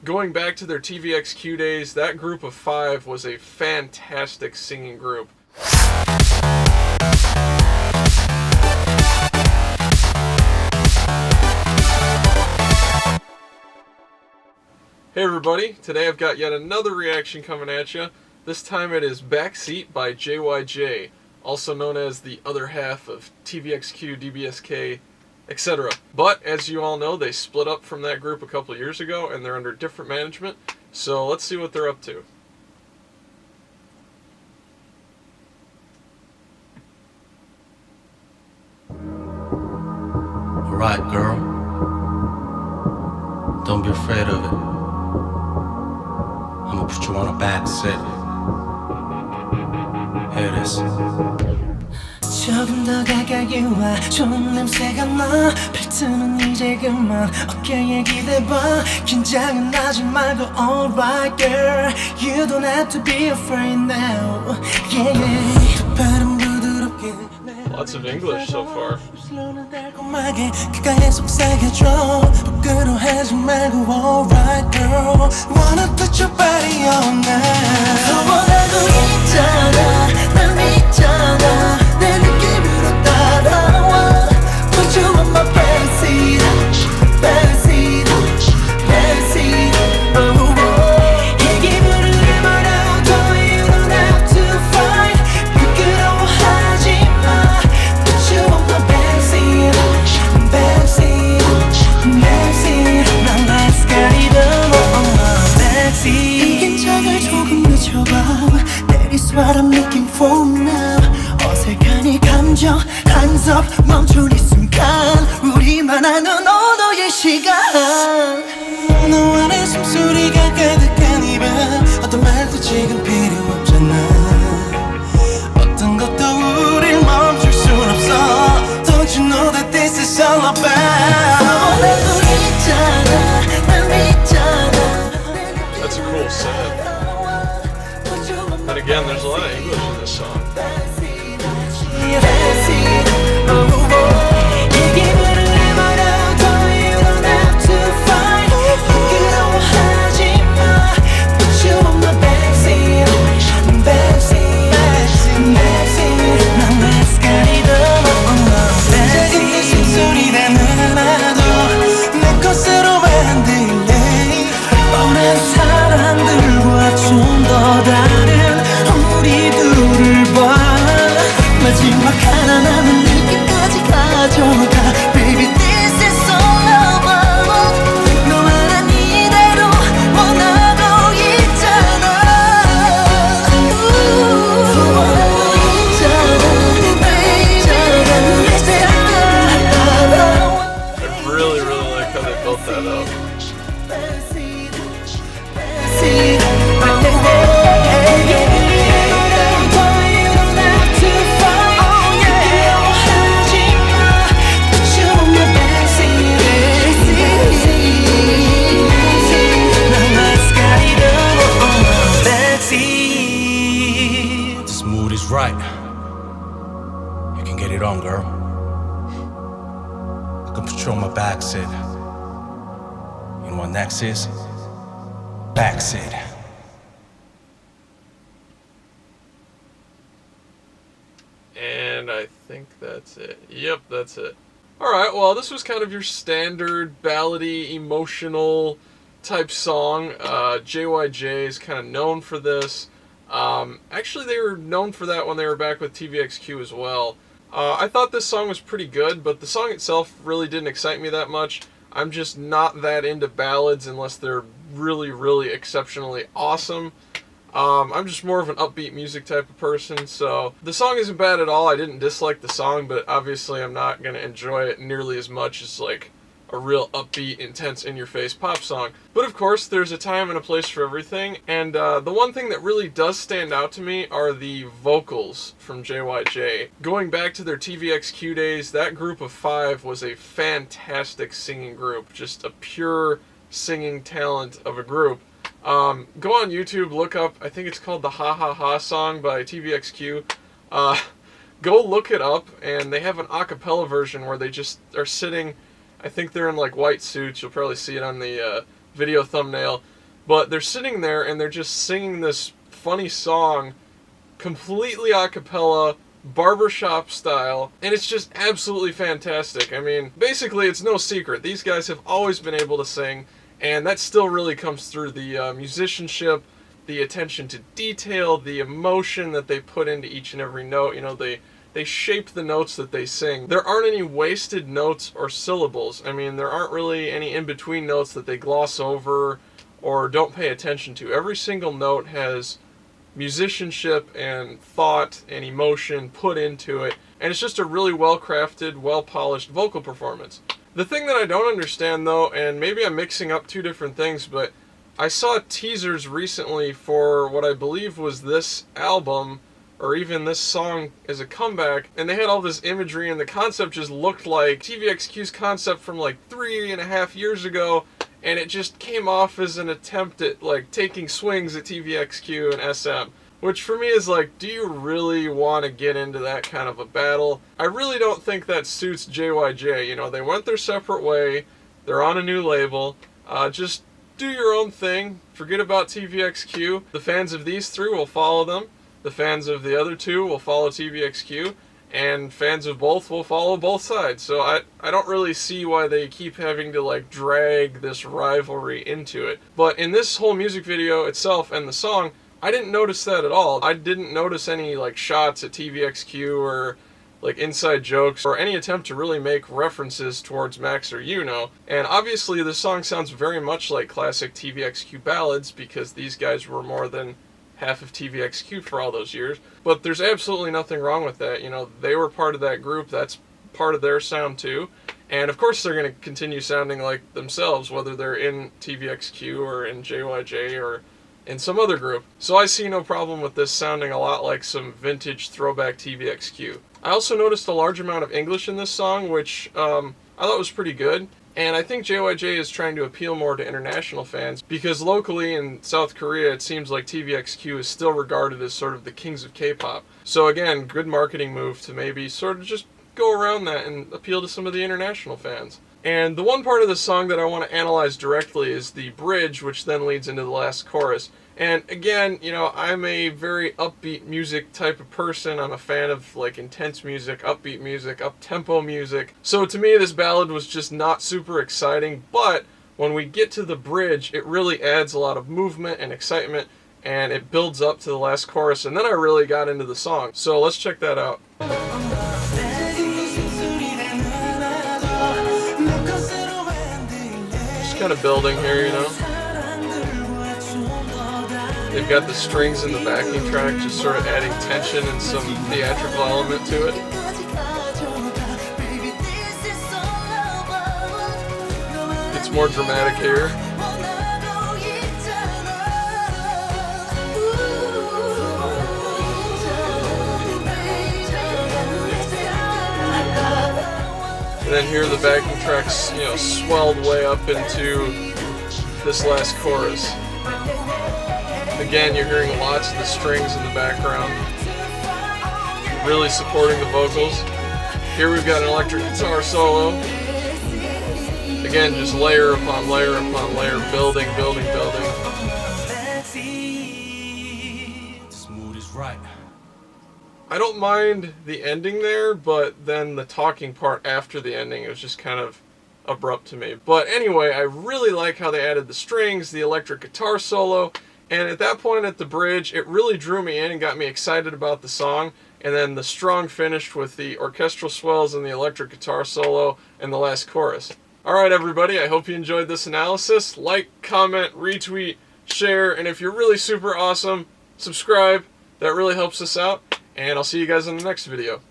Going back to their TVXQ days, that group of five was a fantastic singing group. Hey everybody, today I've got yet another reaction coming at you. This time it is Backseat by JYJ, also known as the other half of TVXQ, DBSK, etc. But as you all know, they split up from that group a couple years ago and they're under different management, so let's see what they're up to. Alright, girl. Don't be afraid of it. I'm gonna put you on a back seat. Here it is. 조금 더 가까이 와 좋은 냄새가 나 필트는 이제 그만 어깨에 기대봐 긴장은 하지 말고 alright girl You don't have to be afraid now yeah yeah 발음 부드럽게 Lots of English so far. 달콤하게 귓가에 속삭여줘 부끄러워하지 말고 alright girl Wanna put your body on now 원하고 있잖아 날 믿잖아 내 느낌으로 따라와 Put you on my backseat Backseat Backseat oh, oh. 이 기분을 말아도 You don't have to fight 부끄러워하지 마 Put you on my backseat Backseat Backseat 난 let's get it on my backseat 이 긴장을 조금 늦춰봐 That is what I'm looking for now 어색한 이 감정 한섭 멈춘 이 순간 우리만 아는 언어의 시간 너와 내 숨소리가 가득한 이 밤 어떤 말도 지금 필요 없잖아 어떤 것도 우릴 멈출 순 없어 Don't you know that this is all about 원하고 있잖아 날 믿잖아 That's a cool set. And again, there's a lot of English in this song. 사람들과 좀 더 다른 우리 둘을 봐 마지막 하나 남은 느낌까지 가져가 Baby this is all about 너만 이대로 원하고 있잖아 원하고 있잖아 baby I really like how they built that up. This mood is right. You can get it on, girl. I can put you on my back seat. You know what next is? Back seat. And I think that's it. Yep, that's it. Alright, well, this was kind of your standard ballady, emotional type song. JYJ is kind of known for this. Actually, they were known for that when they were back with TVXQ as well. I thought this song was pretty good, but the song itself really didn't excite me that much. I'm just not that into ballads unless they're really exceptionally awesome. I'm just more of an upbeat music type of person, so the song isn't bad at all. I didn't dislike the song, but obviously I'm not going to enjoy it nearly as much as like a real upbeat, intense, in-your-face pop song. But of course, there's a time and a place for everything, and the one thing that really does stand out to me are the vocals from JYJ. Going back to their TVXQ days, that group of five was a fantastic singing group, just a pure singing talent of a group. Go on YouTube, look up, I think it's called the Ha Ha Ha song by TVXQ. Go look it up, and they have an a cappella version where they just are sitting, I think they're in like white suits, you'll probably see it on the video thumbnail. But they're sitting there and they're just singing this funny song completely a cappella, barbershop style, and it's just absolutely fantastic. I mean, basically it's no secret. These guys have always been able to sing, and that still really comes through the musicianship, the attention to detail, the emotion that they put into each and every note. You know, they shape the notes that they sing. There aren't any wasted notes or syllables. I mean, there aren't really any in-between notes that they gloss over or don't pay attention to. Every single note has musicianship and thought and emotion put into it, and it's just a really well-crafted, well-polished vocal performance. The thing that I don't understand though, and maybe I'm mixing up two different things, but I saw teasers recently for what I believe was this album, or even this song as a comeback, and they had all this imagery, and the concept just looked like TVXQ's concept from like 3.5 years ago, and it just came off as an attempt at like taking swings at TVXQ and SM. Which for me is like, do you really want to get into that kind of a battle? I really don't think that suits JYJ. You know, they went their separate way, they're on a new label, just do your own thing, forget about TVXQ. The fans of these three will follow them, the fans of the other two will follow TVXQ, and fans of both will follow both sides. So I don't really see why they keep having to like drag this rivalry into it. But in this whole music video itself and the song, I didn't notice that at all. I didn't notice any like shots at TVXQ or like inside jokes or any attempt to really make references towards Max or Yuno. And obviously this song sounds very much like classic TVXQ ballads because these guys were more than half of TVXQ for all those years. But there's absolutely nothing wrong with that. You know, they were part of that group, that's part of their sound too. And of course they're going to continue sounding like themselves, whether they're in TVXQ or in JYJ or in some other group. So I see no problem with this sounding a lot like some vintage throwback TVXQ. I also noticed a large amount of English in this song, which I thought was pretty good. And I think JYJ is trying to appeal more to international fans, because locally in South Korea it seems like TVXQ is still regarded as sort of the kings of K-pop. So again, good marketing move to maybe sort of just go around that and appeal to some of the international fans. And the one part of the song that I want to analyze directly is the bridge, which then leads into the last chorus. And again, you know, I'm a very upbeat music type of person. I'm a fan of like intense music, upbeat music, up-tempo music. So to me, this ballad was just not super exciting, but when we get to the bridge, it really adds a lot of movement and excitement, and it builds up to the last chorus, and then I really got into the song. So let's check that out. Just kind of building here, you know. They've got the strings in the backing track, just sort of adding tension and some theatrical element to it. It's more dramatic here. And then here the backing track's, you know, swelled way up into this last chorus. Again, you're hearing lots of the strings in the background, really supporting the vocals. Here we've got an electric guitar solo. Again, just layer upon layer upon layer, building, building, building. This mood is right. I don't mind the ending there, but then the talking part after the ending, it was just kind of abrupt to me. But anyway, I really like how they added the strings, the electric guitar solo, and at that point at the bridge, it really drew me in and got me excited about the song. And then the strong finish with the orchestral swells and the electric guitar solo and the last chorus. Alright everybody, I hope you enjoyed this analysis. Like, comment, retweet, share, and if you're really super awesome, subscribe. That really helps us out. And I'll see you guys in the next video.